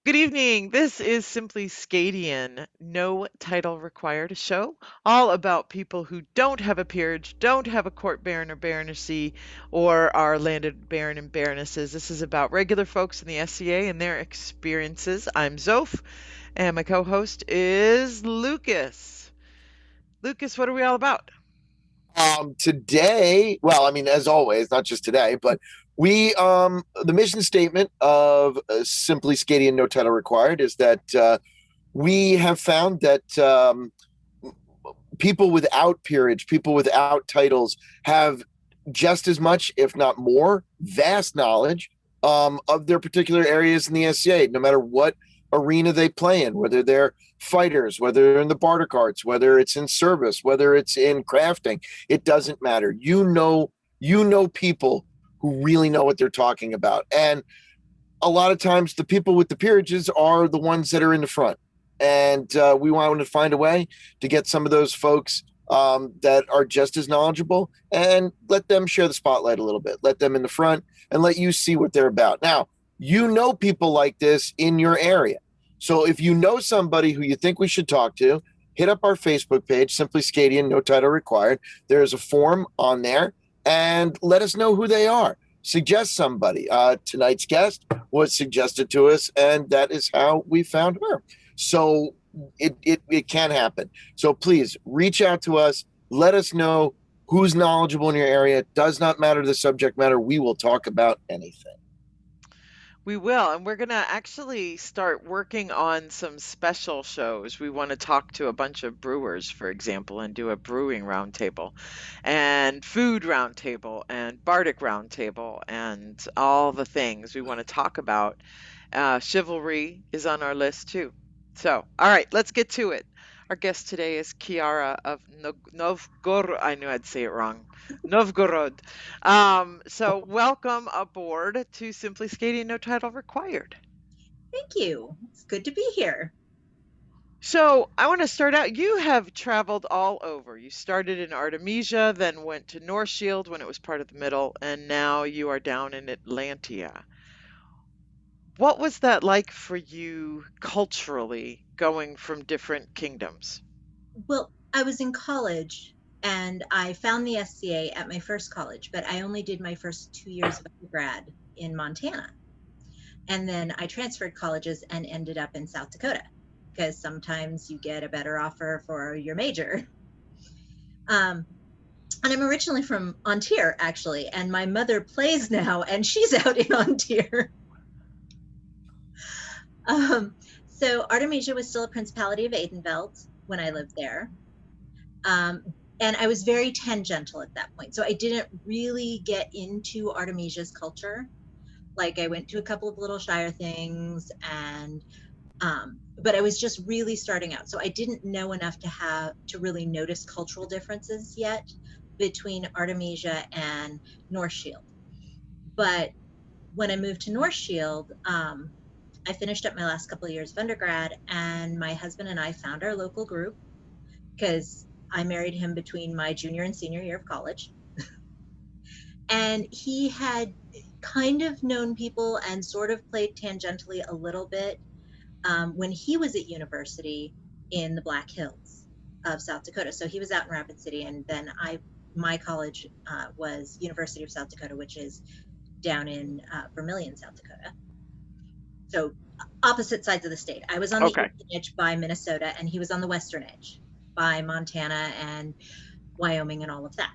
Good evening. This is Simply SCAdian, no title required, a show all about people who don't have a peerage, don't have a court baron or baronetcy, or are landed baron and baronesses. This is about regular folks in the SCA and their experiences. I'm Zoph, and my co-host is Lucas. Lucas, what are we all about? Today, well, I mean, as always, not just today, but the mission statement of Simply SCAdian No Title Required is that we have found that people without peerage, people without titles, have just as much, if not more, vast knowledge of their particular areas in the SCA, no matter what arena they play in, whether they're fighters, whether they're in the barter carts, whether it's in service, whether it's in crafting. It doesn't matter. You know people who really know what they're talking about. And a lot of times the people with the peerages are the ones that are in the front. And we want to find a way to get some of those folks that are just as knowledgeable and let them share the spotlight a little bit. Let them in the front and let you see what they're about. Now, you know people like this in your area. So if you know somebody who you think we should talk to, hit up our Facebook page, Simply SCAdian, no title required. There's a form on there and let us know who they are. Suggest somebody. Tonight's guest was suggested to us, and that is how we found her. So it can happen. So please reach out to us. Let us know who's knowledgeable in your area. It does not matter the subject matter. We will talk about anything. We will, and we're going to actually start working on some special shows. We want to talk to a bunch of brewers, for example, and do a brewing roundtable, and food roundtable, and Bardic roundtable, and all the things we want to talk about. Chivalry is on our list too. So, all right, let's get to it. Our guest today is Ceara of Novgorod. I knew I'd say it wrong. Novgorod. So welcome aboard to Simply Skating No Title Required. Thank you. It's good to be here. So I want to start out. You have traveled all over. You started in Artemisia, then went to North Shield when it was part of the Middle, and now you are down in Atlantia. What was that like for you culturally, going from different kingdoms? Well, I was in college and I found the SCA at my first college, but I only did my first 2 years of undergrad in Montana. And then I transferred colleges and ended up in South Dakota because sometimes you get a better offer for your major. Um, and I'm originally from Ontario, actually, and my mother plays now, and she's out in Ontario. Um, so Artemisia was still a Principality of Adenveld when I lived there. Um, and I was very tangential at that point. So I didn't really get into Artemisia's culture. Like I went to a couple of little Shire things and but I was just really starting out. So I didn't know enough to really notice cultural differences yet between Artemisia and North Shield. But when I moved to North Shield, I finished up my last couple of years of undergrad, and my husband and I found our local group because I married him between my junior and senior year of college. And he had kind of known people and sort of played tangentially a little bit when he was at university in the Black Hills of South Dakota. So he was out in Rapid City, and then my college was University of South Dakota, which is down in Vermillion, South Dakota. So opposite sides of the state. I was on the Okay. eastern edge by Minnesota, and he was on the western edge by Montana and Wyoming and all of that.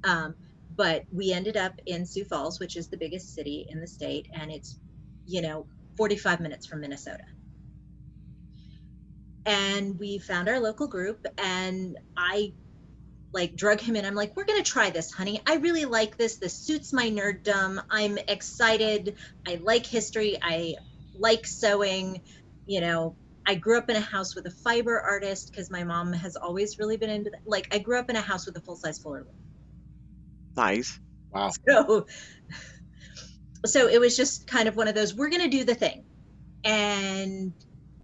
Um, but we ended up in Sioux Falls, which is the biggest city in the state, and it's, 45 minutes from Minnesota. And we found our local group, and I like drug him in. I'm like, we're going to try this, honey. I really like this. This suits my nerddom. I'm excited. I like history. I like sewing. You know, I grew up in a house with a fiber artist because my mom has always really been into that. Like, I grew up in a house with a full size fuller loom. Nice. Wow. So, so it was just kind of one of those, we're going to do the thing. And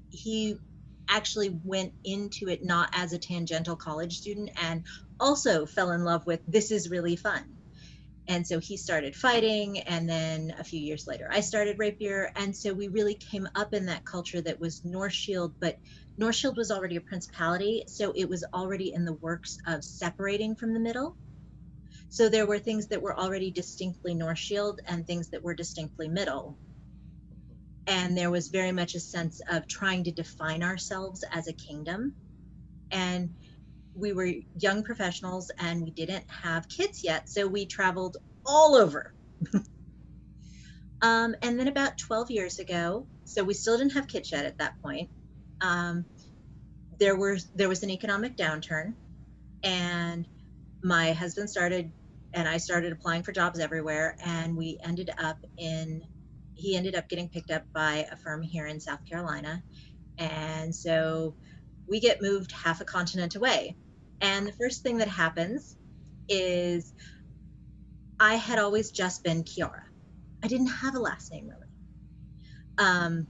he actually went into it not as a tangential college student and also fell in love with this is really fun. And so he started fighting, and then a few years later I started rapier. And so we really came up in that culture that was North Shield, but North Shield was already a principality, so it was already in the works of separating from the Middle. So there were things that were already distinctly North Shield and things that were distinctly Middle. And there was very much a sense of trying to define ourselves as a kingdom. And we were young professionals and we didn't have kids yet, so we traveled all over. And then about 12 years ago, so we still didn't have kids yet at that point, there was an economic downturn, and my husband started and I started applying for jobs everywhere, and he ended up getting picked up by a firm here in South Carolina. And so we get moved half a continent away. And the first thing that happens is I had always just been Ceara. I didn't have a last name really.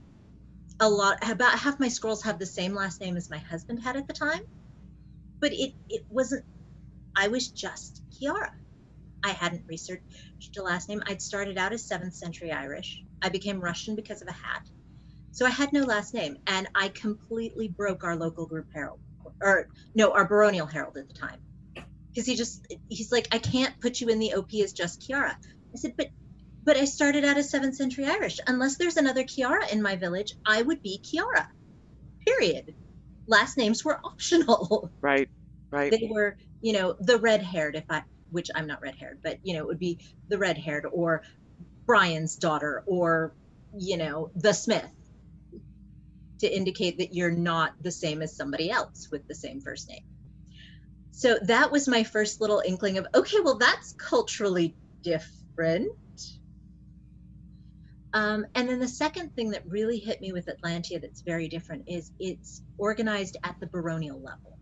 About half my scrolls have the same last name as my husband had at the time, but it wasn't, I was just Ceara. I hadn't researched a last name. I'd started out as 7th century Irish. I became Russian because of a hat. So I had no last name, and I completely broke our local group herald, or no, our baronial herald at the time. Because he's like, I can't put you in the OP as just Ceara. I said, but I started out as 7th century Irish. Unless there's another Ceara in my village, I would be Ceara, period. Last names were optional. Right. They were, the red-haired, which I'm not red-haired, but, it would be the red-haired, or Brian's daughter, or, the Smith, to indicate that you're not the same as somebody else with the same first name. So that was my first little inkling of, okay, well, that's culturally different. And then the second thing that really hit me with Atlantia that's very different is it's organized at the baronial level.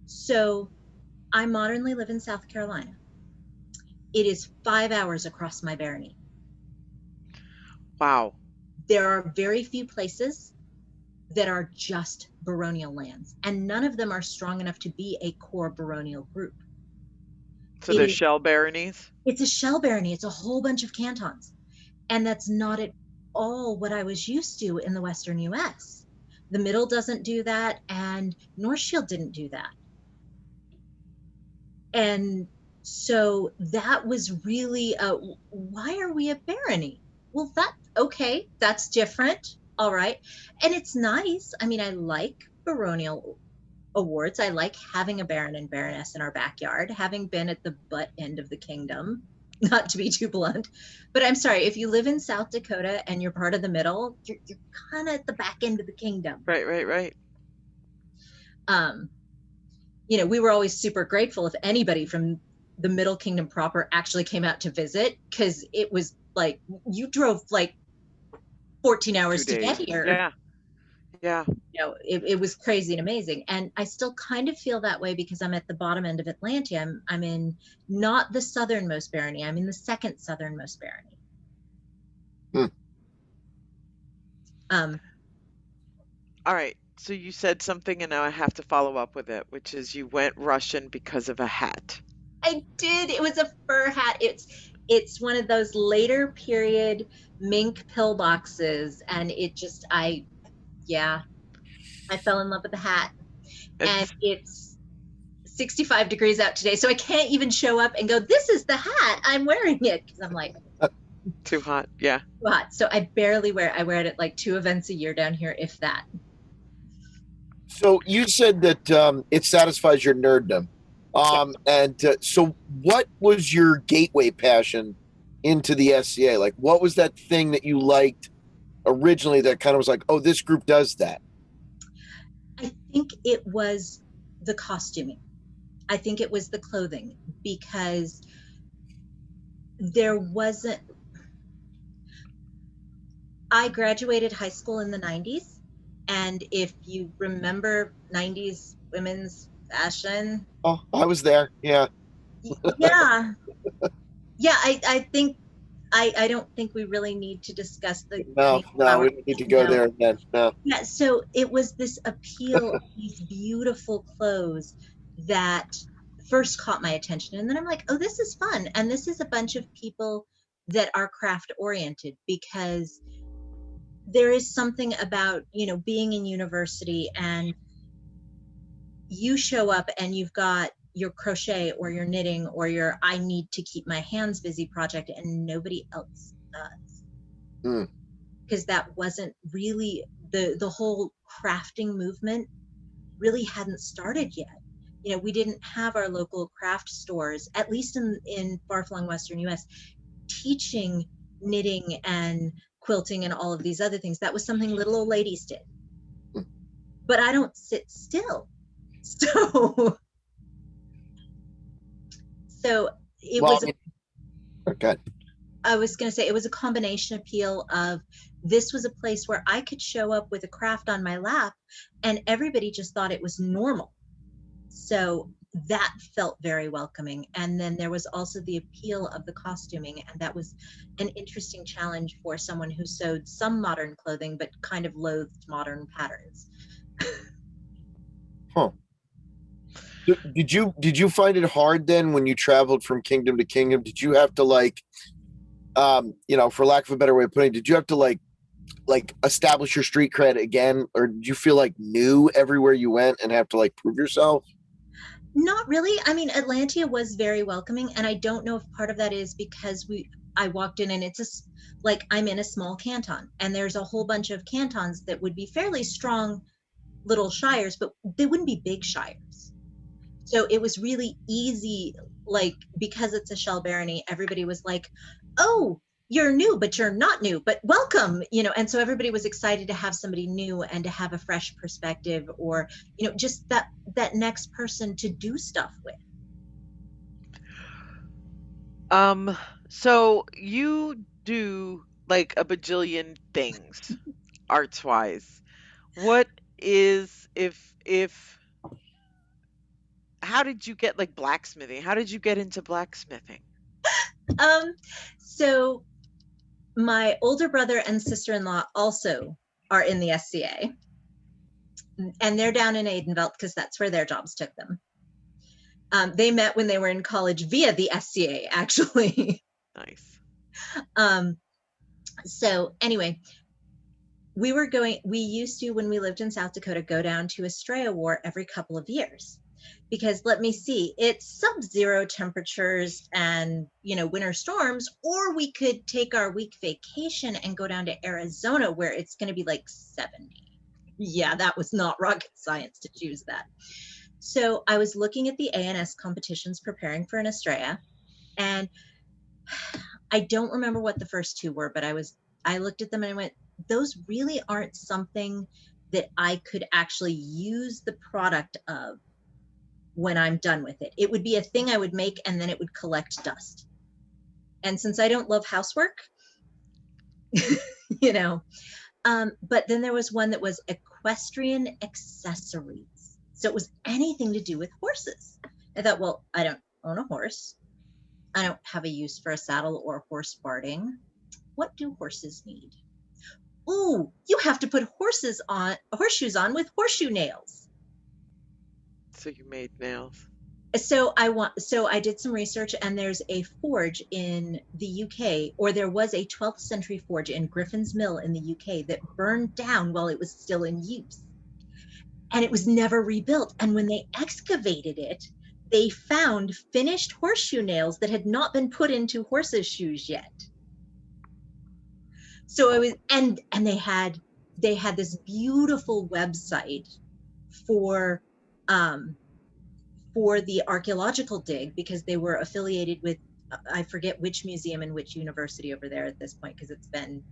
So I modernly live in South Carolina. It is 5 hours across my barony. Wow. There are very few places that are just baronial lands, and none of them are strong enough to be a core baronial group. So they're shell baronies? It's a shell barony. It's a whole bunch of cantons. And that's not at all what I was used to in the Western US. The Middle doesn't do that, and North Shield didn't do that. And so that was really, why are we a barony? Well, that's different. All right. And it's nice. I mean, I like baronial awards. I like having a baron and baroness in our backyard, having been at the butt end of the kingdom, not to be too blunt. But I'm sorry, if you live in South Dakota and you're part of the Middle, you're kind of at the back end of the kingdom. Right. We were always super grateful if anybody from the Middle Kingdom proper actually came out to visit, because it was like you drove like 14 hours to get here. Yeah. It was crazy and amazing. And I still kind of feel that way because I'm at the bottom end of Atlantia. I'm in not the southernmost barony. I'm in the second southernmost barony. All right. So you said something, and now I have to follow up with it, which is you went Russian because of a hat. I did. It was a fur hat. It's one of those later period mink pillboxes, and I fell in love with the hat. And it's 65 degrees out today, so I can't even show up and go, this is the hat, I'm wearing it, because I'm like, too hot. Yeah. Too hot. So I barely wear it. I wear it at like 2 events a year down here, if that. So you said that it satisfies your nerddom. So what was your gateway passion into the SCA? Like, what was that thing that you liked originally that kind of was like, oh, this group does that? I think it was the costuming. I think it was the clothing, because I graduated high school in the 90s. And if you remember 90s women's fashion. Oh, I was there. Yeah. Yeah. Yeah. I think, I don't think we really need to discuss the. No, we don't need to go there again. No. Yeah. So it was this appeal of these beautiful clothes that first caught my attention. And then I'm like, oh, this is fun. And this is a bunch of people that are craft oriented, because there is something about, being in university and you show up and you've got your crochet or your knitting or your I need to keep my hands busy project, and nobody else does. Mm. Because that wasn't really the whole crafting movement really hadn't started yet. We didn't have our local craft stores, at least in far-flung Western US, teaching knitting and quilting and all of these other things. That was something little old ladies did. Mm. But I don't sit still. So it Well, was, okay. I was going to say, it was a combination appeal of, this was a place where I could show up with a craft on my lap and everybody just thought it was normal. So that felt very welcoming. And then there was also the appeal of the costuming, and that was an interesting challenge for someone who sewed some modern clothing but kind of loathed modern patterns. Huh. Did you find it hard then when you traveled from kingdom to kingdom? Did you have to for lack of a better way of putting it, did you have to like establish your street cred again, or did you feel like new everywhere you went and have to like prove yourself? Not really. I mean, Atlantia was very welcoming, and I don't know if part of that is because I walked in and it's like I'm in a small canton, and there's a whole bunch of cantons that would be fairly strong little shires, but they wouldn't be big shires. So it was really easy, like, because it's a shell barony, everybody was like, oh, you're new, but you're not new, but welcome, and so everybody was excited to have somebody new and to have a fresh perspective, or, just that next person to do stuff with. So you do like a bajillion things arts wise. What is if how did you get like blacksmithing? How did you get into blacksmithing? So my older brother and sister-in-law also are in the SCA, and they're down in Aidenveld because that's where their jobs took them. They met when they were in college via the SCA, actually. Nice. So anyway, we used to, when we lived in South Dakota, go down to Estrella War every couple of years. Because let me see, it's sub-zero temperatures and, winter storms, or we could take our week vacation and go down to Arizona where it's going to be like 70. Yeah, that was not rocket science to choose that. So I was looking at the ANS competitions preparing for an Estrella, and I don't remember what the first two were, but I looked at them and I went, those really aren't something that I could actually use the product of when I'm done with it. It would be a thing I would make and then it would collect dust. And since I don't love housework, but then there was one that was Equestrian Accessories. So it was anything to do with horses. I thought, well, I don't own a horse. I don't have a use for a saddle or horse barding. What do horses need? Ooh, you have to put horseshoes on with horseshoe nails. So you made nails. So I did some research, and there's a forge in the UK, or there was a 12th century forge in Griffin's Mill in the UK that burned down while it was still in use. And it was never rebuilt. And when they excavated it, they found finished horseshoe nails that had not been put into horses' shoes yet. So I was, and they had this beautiful website for the archaeological dig, because they were affiliated with, I forget which museum and which university over there at this point, because it's been,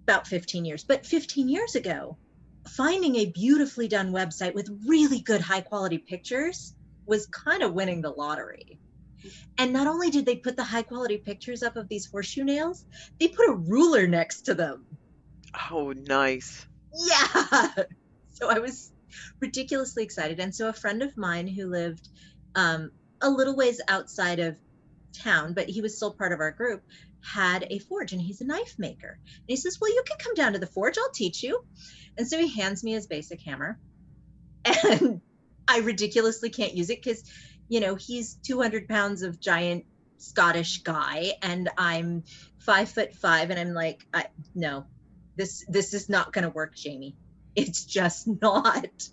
about 15 years. But 15 years ago, finding a beautifully done website with really good high quality pictures was kind of winning the lottery. And not only did they put the high quality pictures up of these horseshoe nails, they put a ruler next to them. Oh, nice. Yeah. So I was ridiculously excited. And so a friend of mine who lived a little ways outside of town, but he was still part of our group, had a forge, and he's a knife maker. And he says, well, you can come down to the forge, I'll teach you. And so he hands me his basic hammer. And I ridiculously can't use it because, he's 200 pounds of giant Scottish guy, and I'm 5'5", and I'm like, no, this is not going to work, Jamie. It's just not.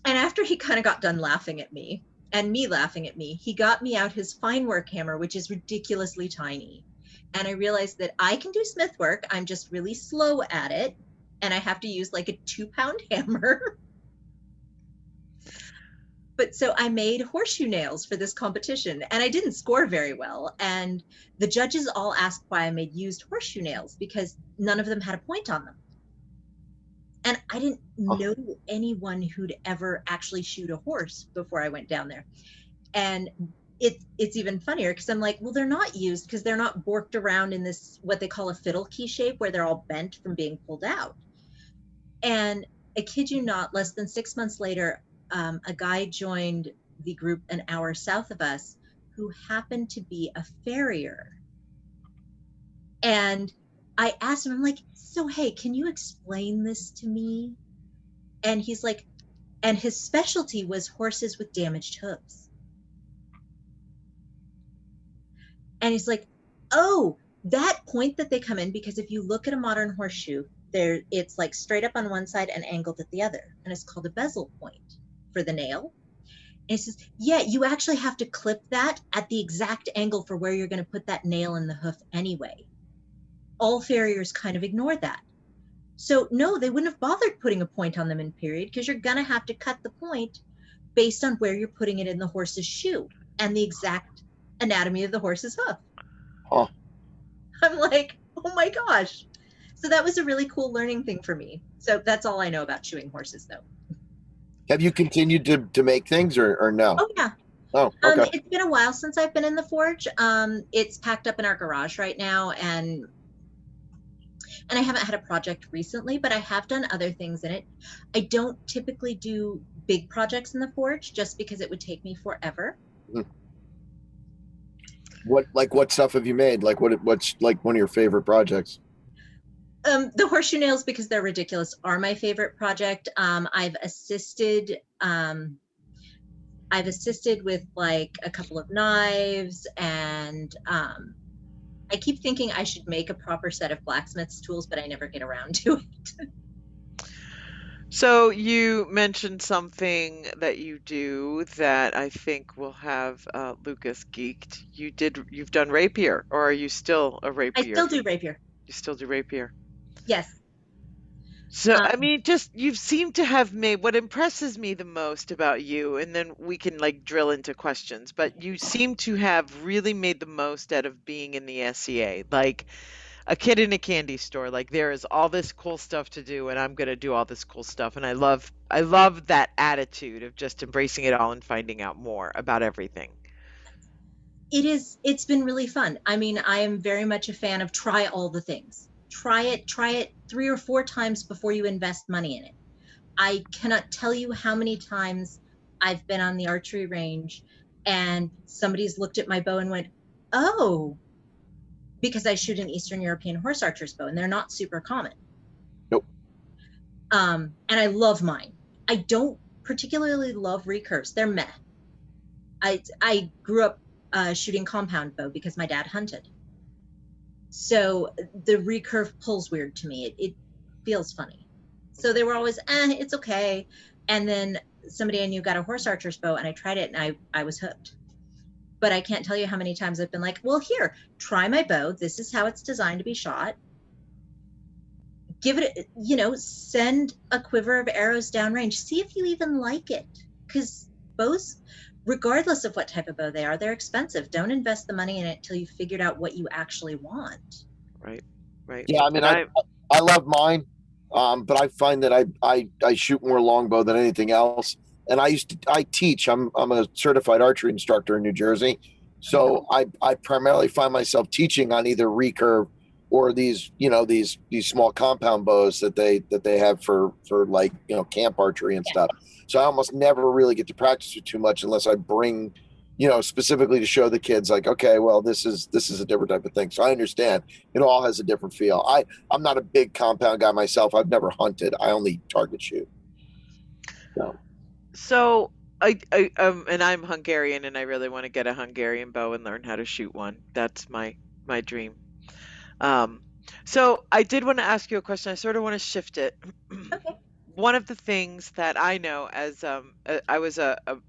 And after he kind of got done laughing at me, and me laughing at me, he got me out his fine work hammer, which is ridiculously tiny. And I realized that I can do smith work. I'm just really slow at it. And I have to use like a 2-pound hammer. But so I made horseshoe nails for this competition, and I didn't score very well. And the judges all asked why I made used horseshoe nails because none of them had a point on them. And I didn't know anyone who'd ever actually shoot a horse before I went down there. And it's even funnier because I'm like, well, they're not used because they're not borked around in this, what they call a fiddle key shape, where they're all bent from being pulled out. And I kid you not, less than 6 months later, a guy joined the group an hour south of us who happened to be a farrier. And I asked him, I'm like, so, hey, can you explain this to me? And he's like, and his specialty was horses with damaged hooves. And he's like, oh, that point that they come in, because if you look at a modern horseshoe, it's like straight up on one side and angled at the other. And it's called a bezel point for the nail. And he says, yeah, you actually have to clip that at the exact angle for where you're going to put that nail in the hoof anyway. All farriers kind of ignore that. So no, they wouldn't have bothered putting a point on them in period, because you're going to have to cut the point based on where you're putting it in the horse's shoe and the exact anatomy of the horse's hoof. Huh. I'm like, oh my gosh. So that was a really cool learning thing for me. So that's all I know about shoeing horses, though. Have you continued to make things or no? Oh, yeah. Oh, okay. It's been a while since I've been in the forge. It's packed up in our garage right now, and I haven't had a project recently, but I have done other things in it. I don't typically do big projects in the forge just because it would take me forever. What stuff have you made? What's like one of your favorite projects? The horseshoe nails, because they're ridiculous, are my favorite project. I've assisted with like a couple of knives, and I keep thinking I should make a proper set of blacksmith's tools, but I never get around to it. So you mentioned something that you do that I think will have Lucas geeked. You've done rapier, or are you still a I rapier? still do rapier. You still do rapier. Yes. So, I mean, just you seem to have made what impresses me the most about you, and then we can like drill into questions, but you seem to have really made the most out of being in the SCA, like a kid in a candy store. Like there is all this cool stuff to do, and I'm going to do all this cool stuff. And I love that attitude of just embracing it all and finding out more about everything. It's been really fun. I mean, I am very much a fan of try all the things. Try it 3 or 4 times before you invest money in it. I cannot tell you how many times I've been on the archery range and somebody's looked at my bow and went, oh, because I shoot an Eastern European horse archer's bow, and they're not super common. Nope. And I love mine. I don't particularly love recurves. They're meh. I grew up shooting compound bow because my dad hunted. So the recurve pulls weird to me. It feels funny. So they were always, it's okay. And then somebody I knew got a horse archer's bow, and I tried it, and I was hooked. But I can't tell you how many times I've been like, well, here, try my bow. This is how it's designed to be shot. Give it, send a quiver of arrows downrange. See if you even like it. Because bows, regardless of what type of bow they are, they're expensive. Don't invest the money in it till you've figured out what you actually want. Right. Yeah, I mean, I love mine, but I find that I shoot more longbow than anything else. And I teach. I'm a certified archery instructor in New Jersey, so I primarily find myself teaching on either recurve or these small compound bows that they have for like camp archery and stuff. So I almost never really get to practice it too much unless I bring specifically to show the kids like, okay, well, this is a different type of thing. So I understand it all has a different feel. I'm not a big compound guy myself. I've never hunted. I only target shoot. So. So and I'm Hungarian, and I really want to get a Hungarian bow and learn how to shoot one. That's my dream. Um, so I did want to ask you a question. I sort of want to shift it. Okay. One of the things that I know as I was I'm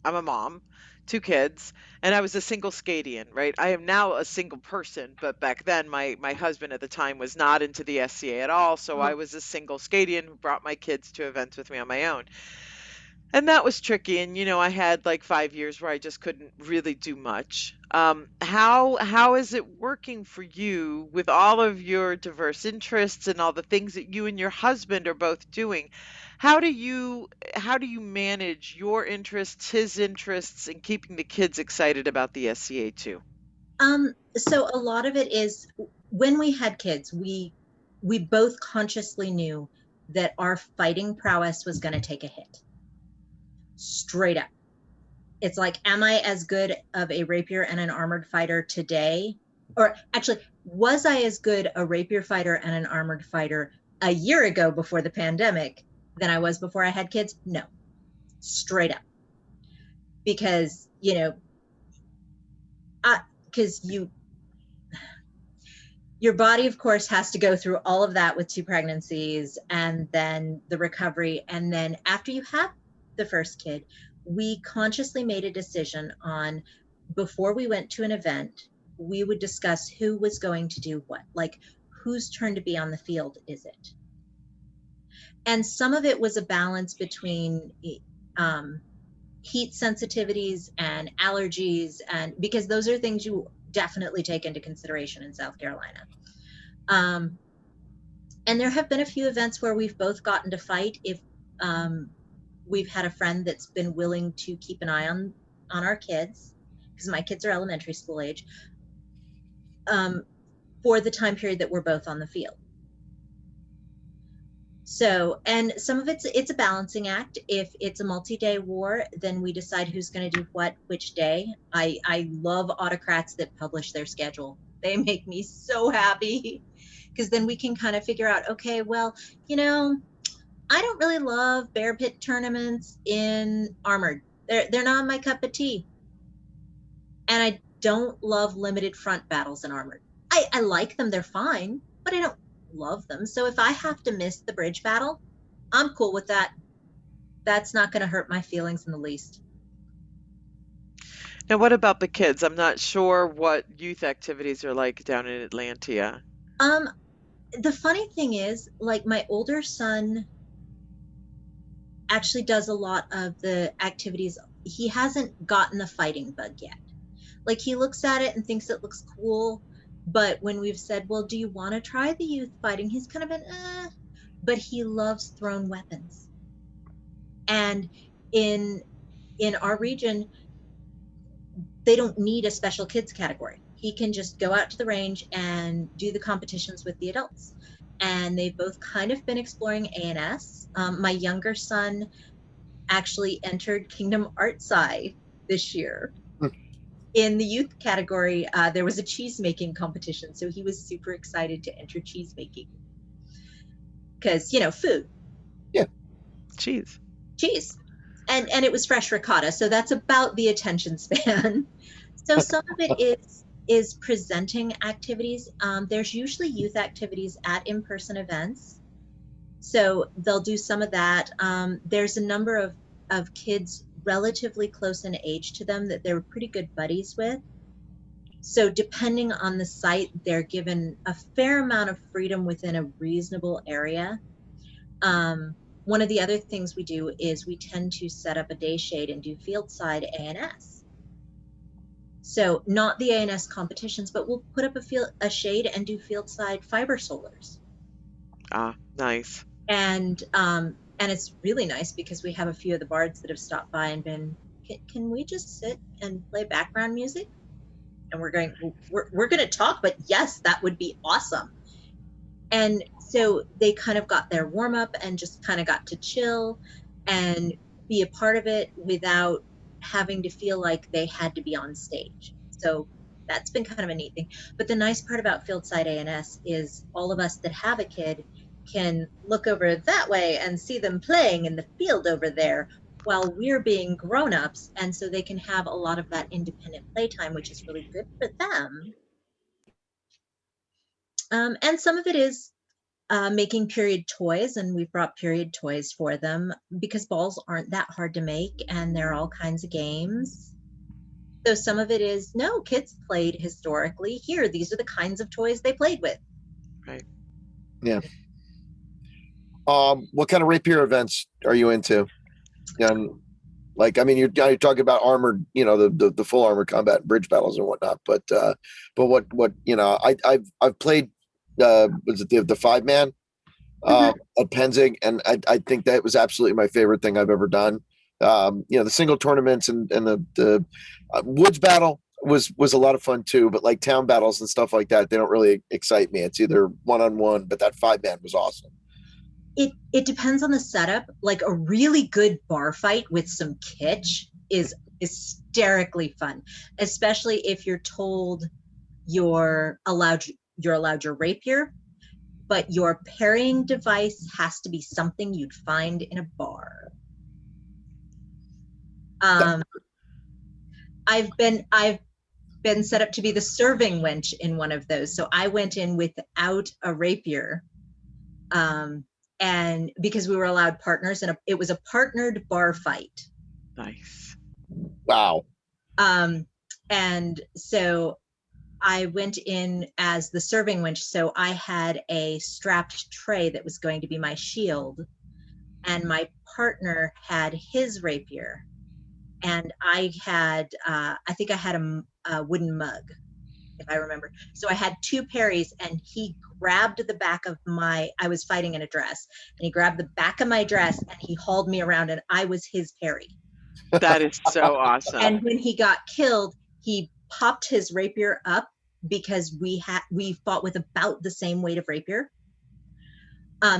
a mom, two kids, and I was a single SCAdian, right? I am now a single person, but back then my husband at the time was not into the SCA at all, so I Oh, was a single SCAdian who brought my kids to events with me on my own. And that was tricky, and, I had, like, 5 years where I just couldn't really do much. How is it working for you with all of your diverse interests and all the things that you and your husband are both doing? How do you how do you manage your interests, his interests, and keeping the kids excited about the SCA too? so a lot of it is when we had kids, we both consciously knew that our fighting prowess was going to take a hit. Straight up. It's like, am I as good of a rapier and an armored fighter today? Or actually, was I as good a rapier fighter and an armored fighter a year ago before the pandemic than I was before I had kids? No, straight up. Because, because your body, of course, has to go through all of that with two pregnancies and then the recovery. And then after you have the first kid, we consciously made a decision on, before we went to an event, we would discuss who was going to do what, like whose turn to be on the field is it? And some of it was a balance between um, heat sensitivities and allergies, and because those are things you definitely take into consideration in South Carolina. Um, and there have been a few events where we've both gotten to fight if we've had a friend that's been willing to keep an eye on our kids, because my kids are elementary school age, for the time period that we're both on the field. So, and some of it's a balancing act. If it's a multi-day war, then we decide who's going to do what which day. I love autocrats that publish their schedule. They make me so happy, because then we can kind of figure out, okay, well, I don't really love bear pit tournaments in armored. They're not my cup of tea. And I don't love limited front battles in armored. I like them, they're fine, but I don't love them. So if I have to miss the bridge battle, I'm cool with that. That's not going to hurt my feelings in the least. Now, what about the kids? I'm not sure what youth activities are like down in Atlantia. Um, the funny thing is, like, my older son actually does a lot of the activities. He hasn't gotten the fighting bug yet. Like, he looks at it and thinks it looks cool, but when we've said, well, do you want to try the youth fighting, he's kind of been, but he loves thrown weapons. And in our region, they don't need a special kids category. He can just go out to the range and do the competitions with the adults. And they've both kind of been exploring A&S. My younger son actually entered Kingdom Artsai this year. In the youth category, there was a cheese making competition, so he was super excited to enter cheese making, because food. Yeah. Cheese. And it was fresh ricotta, so that's about the attention span. So some of it is presenting activities. There's usually youth activities at in-person events, so they'll do some of that. There's a number of kids relatively close in age to them that they're pretty good buddies with. So depending on the site, they're given a fair amount of freedom within a reasonable area. One of the other things we do is we tend to set up a day shade and do field side A&S. So not the A&S competitions, but we'll put up a shade and do field side fiber solars. Ah, nice. And it's really nice because we have a few of the bards that have stopped by and been, can we just sit and play background music? And we're going to talk, but yes, that would be awesome. And so they kind of got their warm up and just kind of got to chill and be a part of it without having to feel like they had to be on stage. So that's been kind of a neat thing. But the nice part about Fieldside A&S is all of us that have a kid can look over that way and see them playing in the field over there, while we're being grown-ups, and so they can have a lot of that independent playtime, which is really good for them. And some of it is making period toys, and we've brought period toys for them because balls aren't that hard to make, and there are all kinds of games. So some of it is, no, kids played historically. Here, these are the kinds of toys they played with. Right. Yeah. What kind of rapier events are you into? And like, I mean, you're talking about armored, the full armored combat bridge battles and whatnot. But what I've played. Was it the 5-man at Penzig, and I think that was absolutely my favorite thing I've ever done. The single tournaments and the woods battle was a lot of fun too. But like town battles and stuff like that, they don't really excite me. It's either 1-on-1, but that 5-man was awesome. It depends on the setup. Like a really good bar fight with some kitsch is hysterically fun, especially if you're told you're allowed your rapier, but your parrying device has to be something you'd find in a bar. I've been set up to be the serving wench in one of those, so I went in without a rapier. And because we were allowed partners, and it was a partnered bar fight. Nice. Wow. And so I went in as the serving wench. So I had a strapped tray that was going to be my shield, and my partner had his rapier, and I had, I think I had a wooden mug, if I remember. So I had 2 parries, and he grabbed the back of I was fighting in a dress, and he grabbed the back of my dress and he hauled me around, and I was his parry. That is so awesome. And when he got killed, he popped his rapier up because we fought with about the same weight of rapier.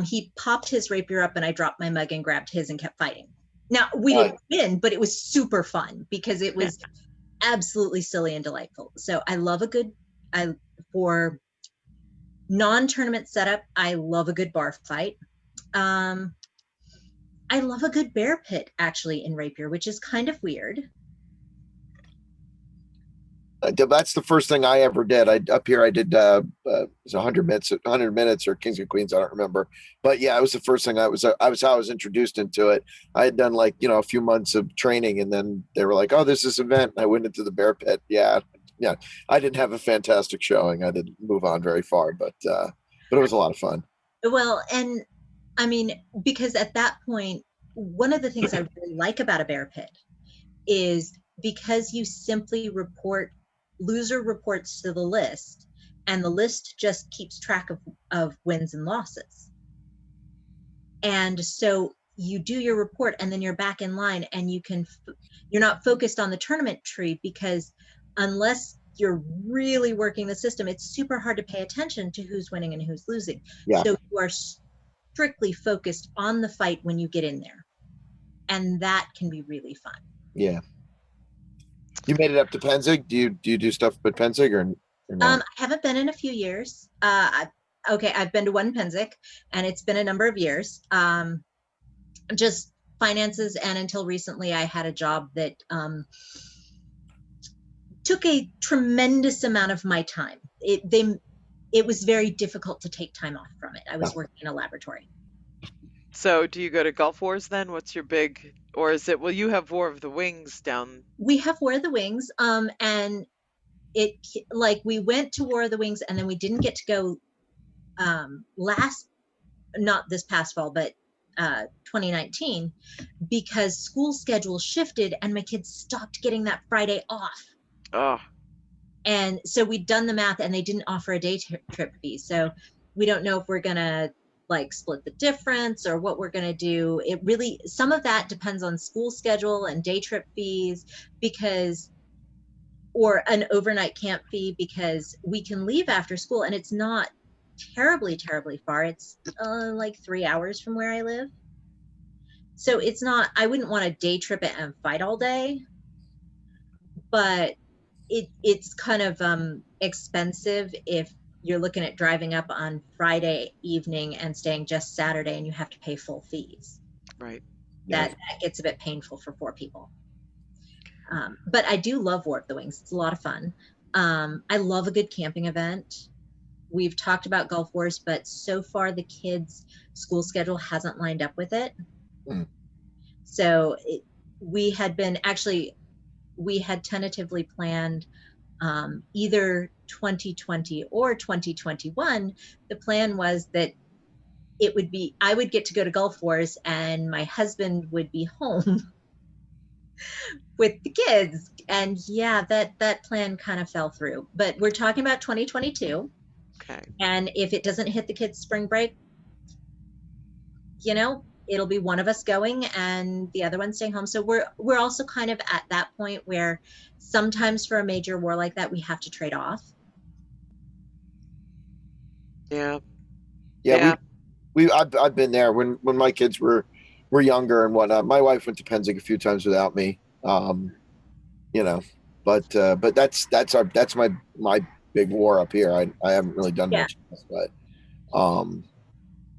He popped his rapier up, and I dropped my mug and grabbed his and kept fighting. Now, we didn't win, but it was super fun because it was absolutely silly and delightful. So I love for non-tournament setup, I love a good bar fight. I love a good bear pit, actually, in rapier, which is kind of weird. That's the first thing I ever did. Up here I did it was 100 minutes or Kings and Queens, I don't remember. But yeah, it was the first thing I was how I was introduced into it. I had done like, a few months of training, and then they were like, "Oh, there's this event." And I went into the bear pit. Yeah. I didn't have a fantastic showing. I didn't move on very far, but it was a lot of fun. Well, and I mean, because at that point, one of the things I really like about a bear pit is because you simply loser reports to the list, and the list just keeps track of wins and losses. And so you do your report, and then you're back in line, and you're not focused on the tournament tree, because unless you're really working the system, it's super hard to pay attention to who's winning and who's losing. Yeah. So you are strictly focused on the fight when you get in there, and that can be really fun. Yeah. You made it up to Penzig. Do you do stuff with Penzig or no? I haven't been in a few years. I've been to one Penzig, and it's been a number of years. Just finances, and until recently, I had a job that took a tremendous amount of my time. It was very difficult to take time off from it. I was working in a laboratory. So do you go to Gulf Wars then? What's your big, or is it, well, you have War of the Wings down? We have War of the Wings, and we went to War of the Wings, and then we didn't get to go not this past fall, but 2019, because school schedules shifted and my kids stopped getting that Friday off. Oh. And so we'd done the math, and they didn't offer a day trip fee. So we don't know if we're going to split the difference or what we're going to do. It really, some of that depends on school schedule and day trip fees, or an overnight camp fee, because we can leave after school, and it's not terribly far. It's like 3 hours from where I live. So it's not, I wouldn't want to day trip it and fight all day, but it's kind of expensive if you're looking at driving up on Friday evening and staying just Saturday, and you have to pay full fees. Right. Yeah. that gets a bit painful for 4 people. But I do love War of the Wings. It's a lot of fun. I love a good camping event. We've talked about Gulf Wars, but so far the kids' school schedule hasn't lined up with it. Mm. So we had tentatively planned either 2020 or 2021. The plan was that I would get to go to Gulf Wars and my husband would be home with the kids. And yeah, that plan kind of fell through. But we're talking about 2022. Okay. And if it doesn't hit the kids' spring break, it'll be one of us going and the other one staying home. So we're also kind of at that point where sometimes for a major war like that, we have to trade off. Yeah. Yeah. I've been there when my kids were younger and whatnot. My wife went to Penzing a few times without me. But that's my big war up here. I haven't really done Yeah. much else, but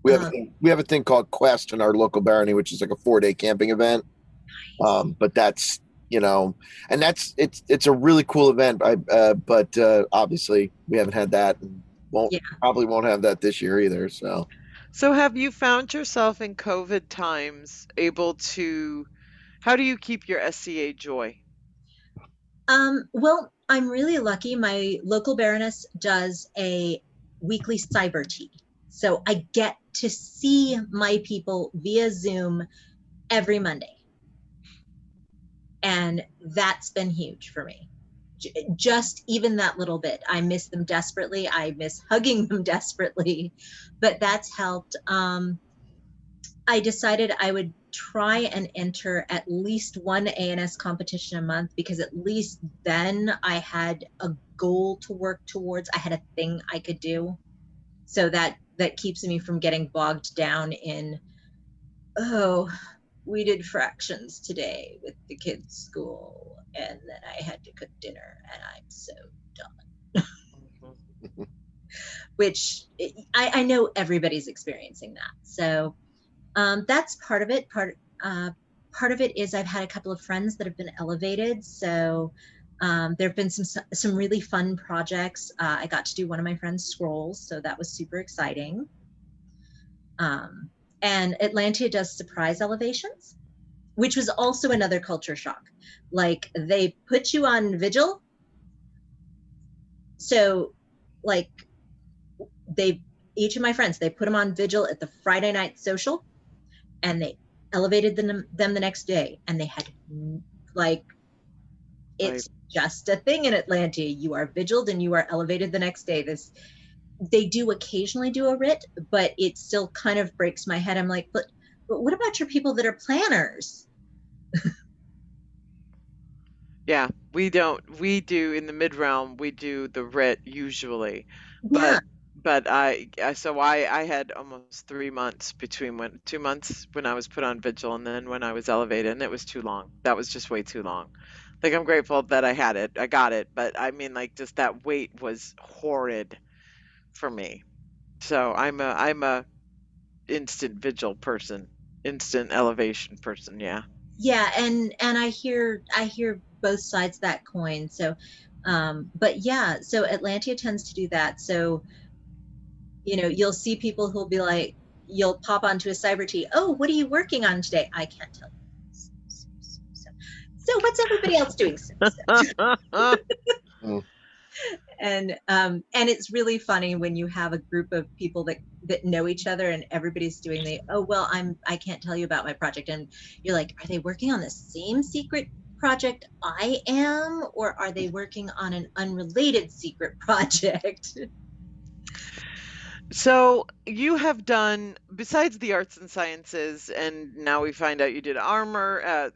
we have a thing called Quest in our local barony, which is like a 4-day camping event. But that's and it's a really cool event. But obviously we haven't had that, and probably won't have that this year either. So have you found yourself in COVID times able to, how do you keep your SCA joy? Well, I'm really lucky. My local baroness does a weekly cyber tea. So I get to see my people via Zoom every Monday. And that's been huge for me. Just even that little bit. I miss them desperately. I miss hugging them desperately, but that's helped. I decided I would try and enter at least one ANS competition a month, because at least then I had a goal to work towards. I had a thing I could do. So that keeps me from getting bogged down in, oh, we did fractions today with the kids' school, and then I had to cook dinner, and I'm so done. Which I know everybody's experiencing that. So that's part of it. Part of it is I've had a couple of friends that have been elevated. So there have been some really fun projects. I got to do one of my friend's scrolls, so that was super exciting. And Atlantia does surprise elevations, which was also another culture shock. Like, they put you on vigil. So like each of my friends, they put them on vigil at the Friday night social, and they elevated them the next day, and they had, like, it's just a thing in Atlantia. You are vigiled and you are elevated the next day. They do occasionally do a writ, but it still kind of breaks my head. I'm like, but what about your people that are planners? Yeah, we do in the mid realm, we do the writ usually. Yeah. But so I had almost 3 months between 2 months when I was put on vigil and then when I was elevated, and it was too long. That was just way too long. Like, I'm grateful that I had it. I got it, but I mean, like, just that wait was horrid for me. So I'm a instant vigil person, instant elevation person, yeah. Yeah, and I hear both sides of that coin. So but yeah, so Atlantia tends to do that. So you'll see people who'll be like, you'll pop onto a cyber tea. Oh, what are you working on today? I can't tell you. So what's everybody else doing? And it's really funny when you have a group of people that know each other, and everybody's doing I can't tell you about my project, and you're like, are they working on the same secret project I am, or are they working on an unrelated secret project? So you have done, besides the arts and sciences, and now we find out you did armor,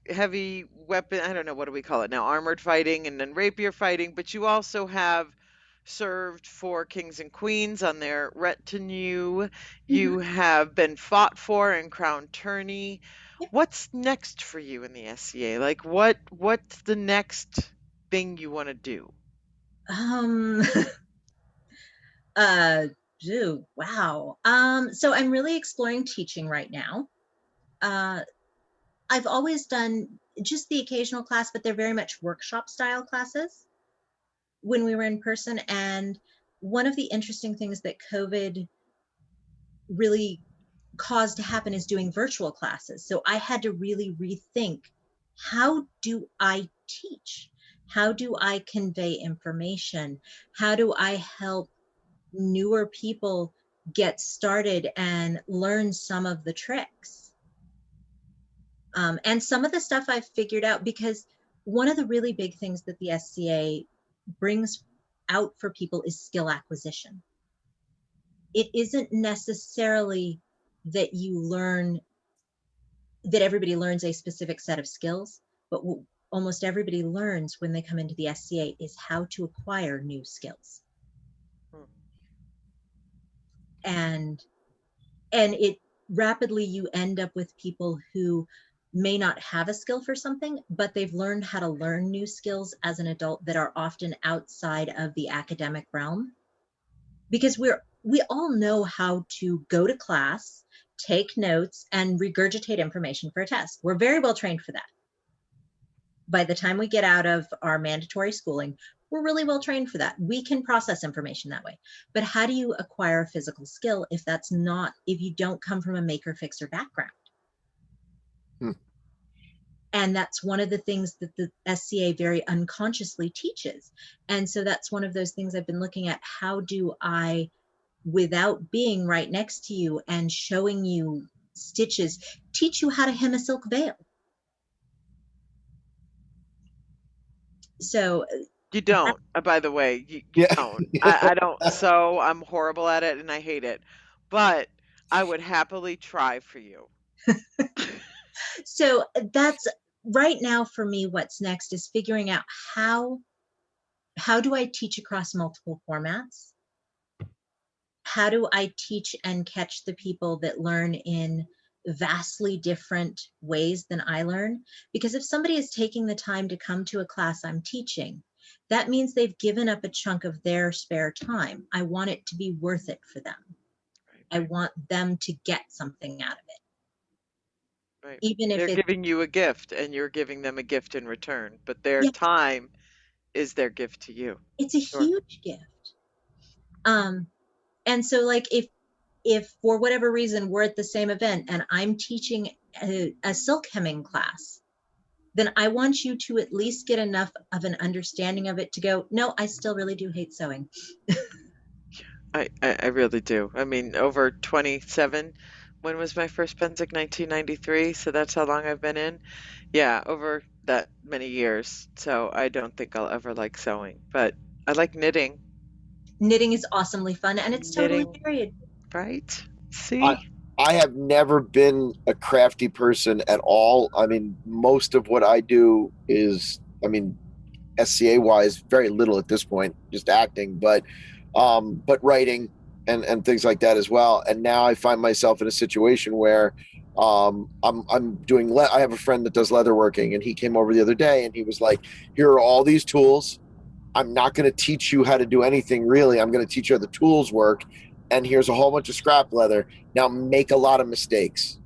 heavy weapon, I don't know, what do we call it now? Armored fighting and then rapier fighting, but you also have served for kings and queens on their retinue. You have been fought for in crown tourney. Yep. What's next for you in the SCA? Like, what's the next thing you want to do? Wow. So I'm really exploring teaching right now. I've always done just the occasional class, but they're very much workshop style classes when we were in person. And one of the interesting things that COVID really caused to happen is doing virtual classes. So I had to really rethink, how do I teach? How do I convey information? How do I help newer people get started and learn some of the tricks? And some of the stuff I've figured out, because one of the really big things that the SCA brings out for people is skill acquisition. It isn't necessarily that you learn, that everybody learns a specific set of skills, but what almost everybody learns when they come into the SCA is how to acquire new skills. Hmm. And it rapidly, you end up with people who may not have a skill for something, but they've learned how to learn new skills as an adult that are often outside of the academic realm, because we all know how to go to class, take notes, and regurgitate information for a test. We're very well trained for that. By the time we get out of our mandatory schooling, we're really well trained for that. We can process information that way. But how do you acquire a physical skill if you don't come from a maker fixer background? Hmm. And that's one of the things that the SCA very unconsciously teaches. And so that's one of those things I've been looking at. How do I, without being right next to you and showing you stitches, teach you how to hem a silk veil? So You don't, by the way, you Yeah. don't. I don't sew. I'm horrible at it and I hate it. But I would happily try for you. so that's right now for me. What's next is figuring out how do I teach across multiple formats? How do I teach and catch the people that learn in vastly different ways than I learn? Because if somebody is taking the time to come to a class I'm teaching, that means they've given up a chunk of their spare time. I want it to be worth it for them. I Right, want them to get something out of it, right. even if They're it's, giving you a gift and you're giving them a gift in return, but their yeah, time is their gift to you. it's a Sure. huge gift. Um, and so like if for whatever reason we're at the same event and I'm teaching a silk hemming class, then I want you to at least get enough of an understanding of it to go, no, I still really do hate sewing. I really do. I mean, over 27. When was my first Pennsic? 1993. So that's how long I've been in. Yeah, over that many years. So I don't think I'll ever like sewing, but I like knitting. Knitting is awesomely fun and it's totally Knitting, period. right? I See? I have never been a crafty person at all. I mean, most of what I do is, I mean, SCA wise, very little at this point, just acting, but writing and things like that as well. And now I find myself in a situation where I'm doing. I have a friend that does leatherworking, and he came over the other day, and he was like, "Here are all these tools. I'm not going to teach you how to do anything really. I'm going to teach you how the tools work. And here's a whole bunch of scrap leather. Now make a lot of mistakes.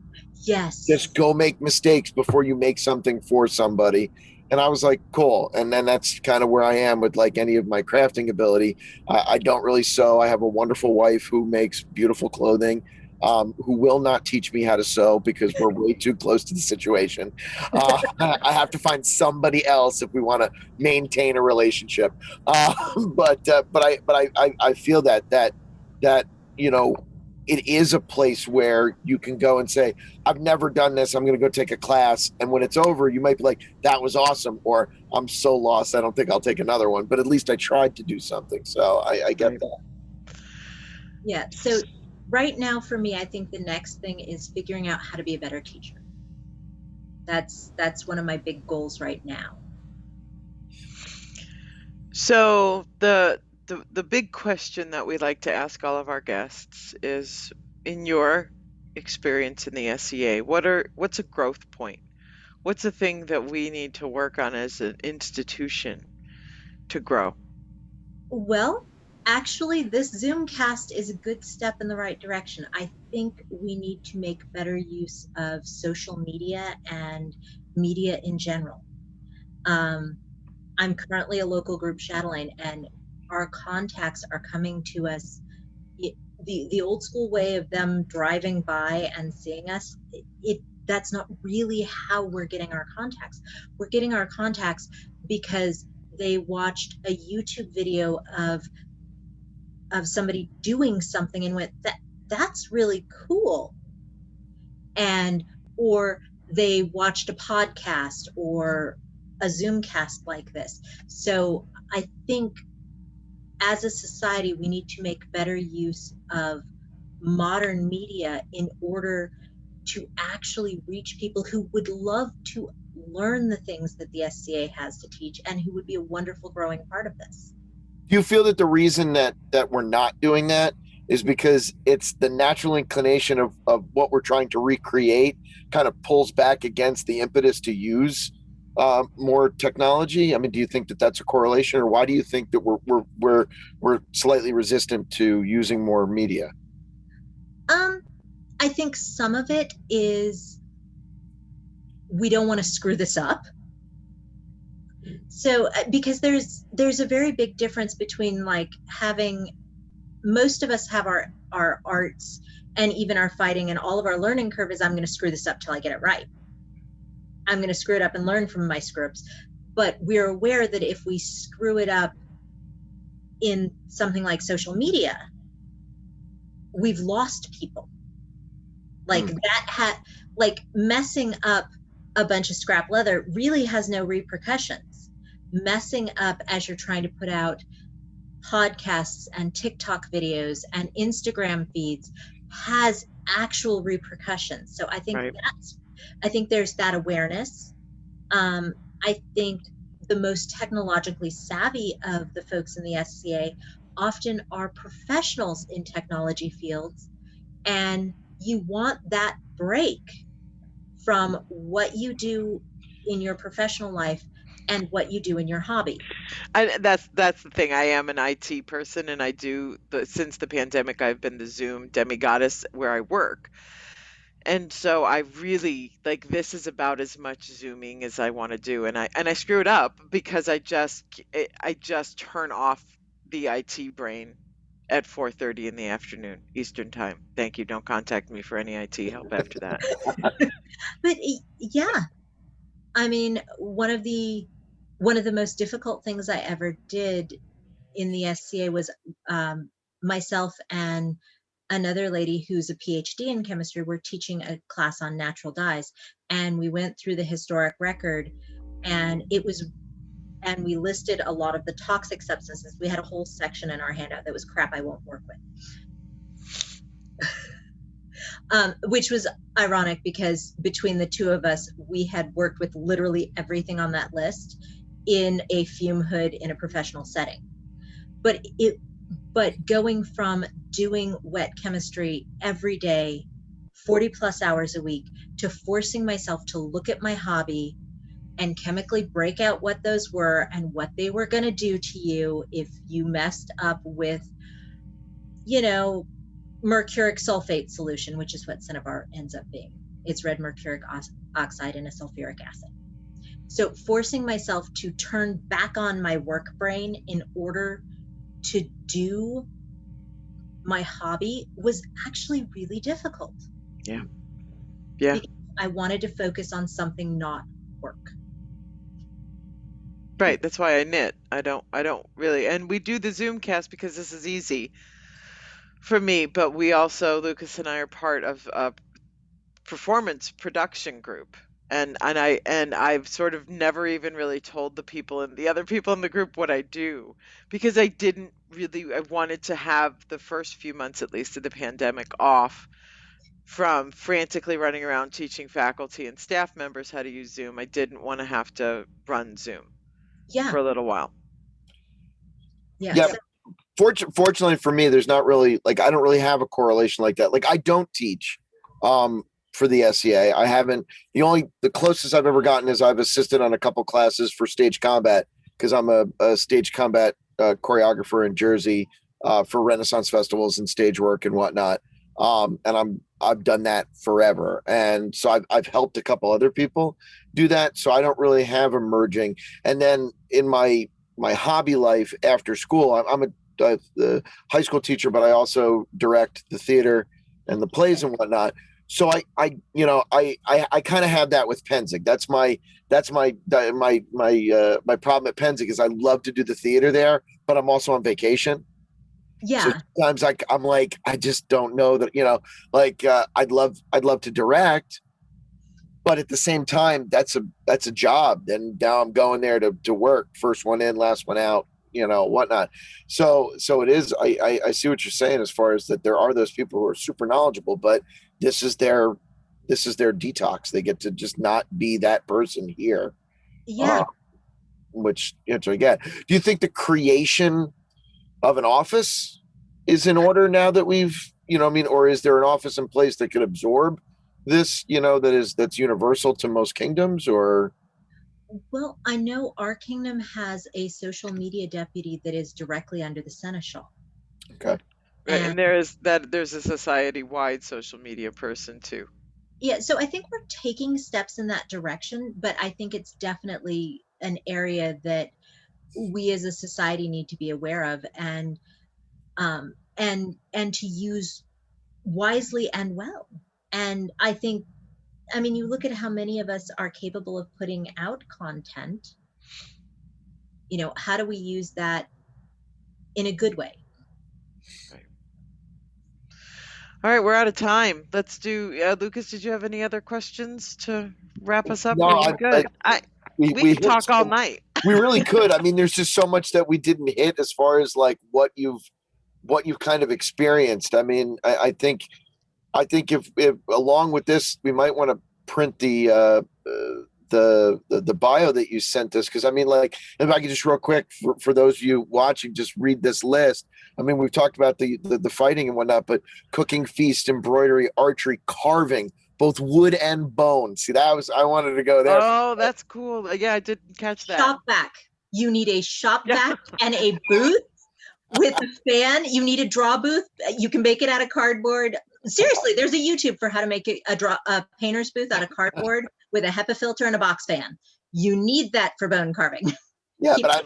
Yes. Just go make mistakes before you make something for somebody." And I was like, cool. And then that's kind of where I am with like any of my crafting ability. I don't really sew. I have a wonderful wife who makes beautiful clothing, who will not teach me how to sew because we're way too close to the situation. I have to find somebody else if we want to maintain a relationship. But I feel that you know it is a place where you can go and say, I've never done this. I'm going to go take a class. And when it's over, you might be like, that was awesome. Or I'm so lost. I don't think I'll take another one. But at least I tried to do something. So I get Right. that. Yeah. So right now for me, I think the next thing is figuring out how to be a better teacher. That's one of my big goals right now. So the big question that we like to ask all of our guests is, in your experience in the SEA, what's a growth point? What's a thing that we need to work on as an institution to grow? Well, Actually, this Zoomcast is a good step in the right direction. I think we need to make better use of social media and media in general. I'm currently a local group chatelaine, and our contacts are coming to us. The old school way of them driving by and seeing us, that's not really how we're getting our contacts. We're getting our contacts because they watched a YouTube video of somebody doing something and went, that's really cool. And or they watched a podcast or a Zoomcast like this. So I think as a society, we need to make better use of modern media in order to actually reach people who would love to learn the things that the SCA has to teach and who would be a wonderful growing part of this. Do you feel that the reason that we're not doing that is because it's the natural inclination of what we're trying to recreate kind of pulls back against the impetus to use more technology? I mean, do you think that that's a correlation, or why do you think that we're slightly resistant to using more media? I think some of it is we don't want to screw this up. So because there's a very big difference between like having, most of us have our arts and even our fighting, and all of our learning curve is I'm going to screw this up till I get it right. I'm going to screw it up and learn from my scripts. But we're aware that if we screw it up in something like social media, we've lost people. Like like messing up a bunch of scrap leather really has no repercussions. Messing up as you're trying to put out podcasts and TikTok videos and Instagram feeds has actual repercussions. So I think Right. I think there's that awareness. I think the most technologically savvy of the folks in the SCA often are professionals in technology fields, and you want that break from what you do in your professional life and what you do in your hobby. That's the thing. I am an IT person, and I do since the pandemic, I've been the Zoom demigoddess where I work. And so I really like this is about as much zooming as I want to do, and I screw it up because I just turn off the IT brain at 4:30 in the afternoon Eastern time. Thank you. Don't contact me for any IT help after that. But yeah, I mean, one of the most difficult things I ever did in the SCA was myself and another lady who's a PhD in chemistry were teaching a class on natural dyes, and we went through the historic record, and we listed a lot of the toxic substances. We had a whole section in our handout that was crap I won't work with. Which was ironic because between the two of us, we had worked with literally everything on that list in a fume hood in a professional setting. But going from doing wet chemistry every day, 40 plus hours a week, to forcing myself to look at my hobby and chemically break out what those were and what they were going to do to you if you messed up with, mercuric sulfate solution, which is what cinnabar ends up being. It's red mercuric oxide and a sulfuric acid. So forcing myself to turn back on my work brain in order to do my hobby was actually really difficult. Yeah. Because I wanted to focus on something, not work. Right. That's why I knit. I don't really, and we do the Zoomcast because this is easy for me, but we also, Lucas and I are part of a performance production group. And I've sort of never even really told the other people in the group what I do, because I wanted to have the first few months at least of the pandemic off from frantically running around teaching faculty and staff members how to use Zoom. I didn't want to have to run Zoom for a little while. Yeah. Fortunately for me, there's not really I don't really have a correlation like that. Like I don't teach for the SCA. I haven't. The closest I've ever gotten is I've assisted on a couple classes for stage combat because I'm a stage combat choreographer in Jersey for Renaissance festivals and stage work and whatnot. And I've done that forever, and so I've helped a couple other people do that. So I don't really have emerging. And then in my hobby life after school, I'm the high school teacher, but I also direct the theater and the plays and whatnot. So I kind of have that with Penzig. My problem at Penzig is I love to do the theater there, but I'm also on vacation. So Yeah. sometimes I'm like, I just don't know that, I'd love to direct, but at the same time, that's a job. And now I'm going there to work, first one in, last one out, whatnot. So it is. I see what you're saying as far as that there are those people who are super knowledgeable, but this is their detox. They get to just not be that person here. Yeah. Which I get. Do you think the creation of an office is in order now that we've, or is there an office in place that could absorb this, that's universal to most kingdoms? Or Well, I know our kingdom has a social media deputy that is directly under the seneschal. okay, Right, And and there's a society-wide social media person too. yeah, so I think we're taking steps in that direction, but I think it's definitely an area that we as a society need to be aware of, and to use wisely and well. And I mean, you look at how many of us are capable of putting out content. How do we use that in a good way? Right. All right, we're out of time. Let's do, Lucas, did you have any other questions to wrap us up? no, Or are we good? We we could hit talk all night. we really could. I mean, there's just so much that we didn't hit as far as like what you've kind of experienced. I mean, I think if along with this, we might want to print the bio that you sent us, because I mean, like, if I could just real quick for those of you watching, just read this list. I mean, we've talked about the fighting and whatnot, but cooking, feast, embroidery, archery, carving, both wood and bone. See, I wanted to go there. Oh, that's cool. Yeah, I didn't catch that. Shop vac. You need a shop Yeah. vac and a booth with a fan. You need a draw booth. You can make it out of cardboard. Seriously, there's a YouTube for how to make a painter's booth out of cardboard with a HEPA filter and a box fan. You need that for bone carving. Yeah, but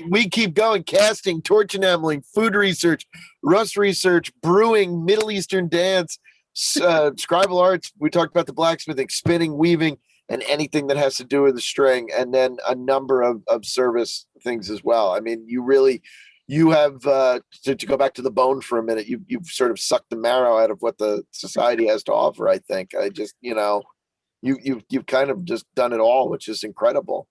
we keep going. Casting, torch enameling, food research, rust research, brewing, Middle Eastern dance, scribal arts. We talked about the blacksmithing, spinning, weaving, and anything that has to do with the string, and then a number of service things as well. I mean, you have to go back to the bone for a minute. You've sort of sucked the marrow out of what the society has to offer. I think I just you've kind of just done it all, which is incredible.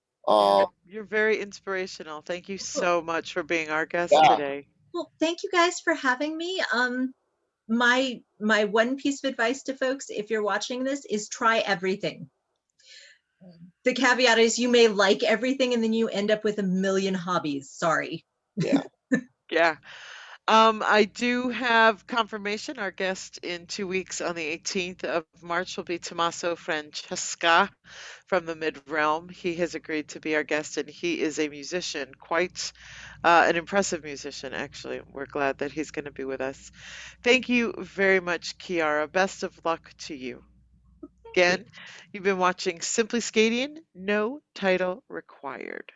You're very inspirational. Thank you so much for being our guest Yeah. today. Well, thank you guys for having me. My one piece of advice to folks, if you're watching this, is try everything. The caveat is you may like everything and then you end up with a million hobbies. Sorry. Yeah. Yeah. I do have confirmation. Our guest in 2 weeks on the 18th of March will be Tommaso Francesca from the Mid Realm. He has agreed to be our guest, and he is a musician, quite an impressive musician, actually. We're glad that he's going to be with us. Thank you very much, Ciara. Best of luck to you. Again, you've been watching Simply SCAdian, no title required.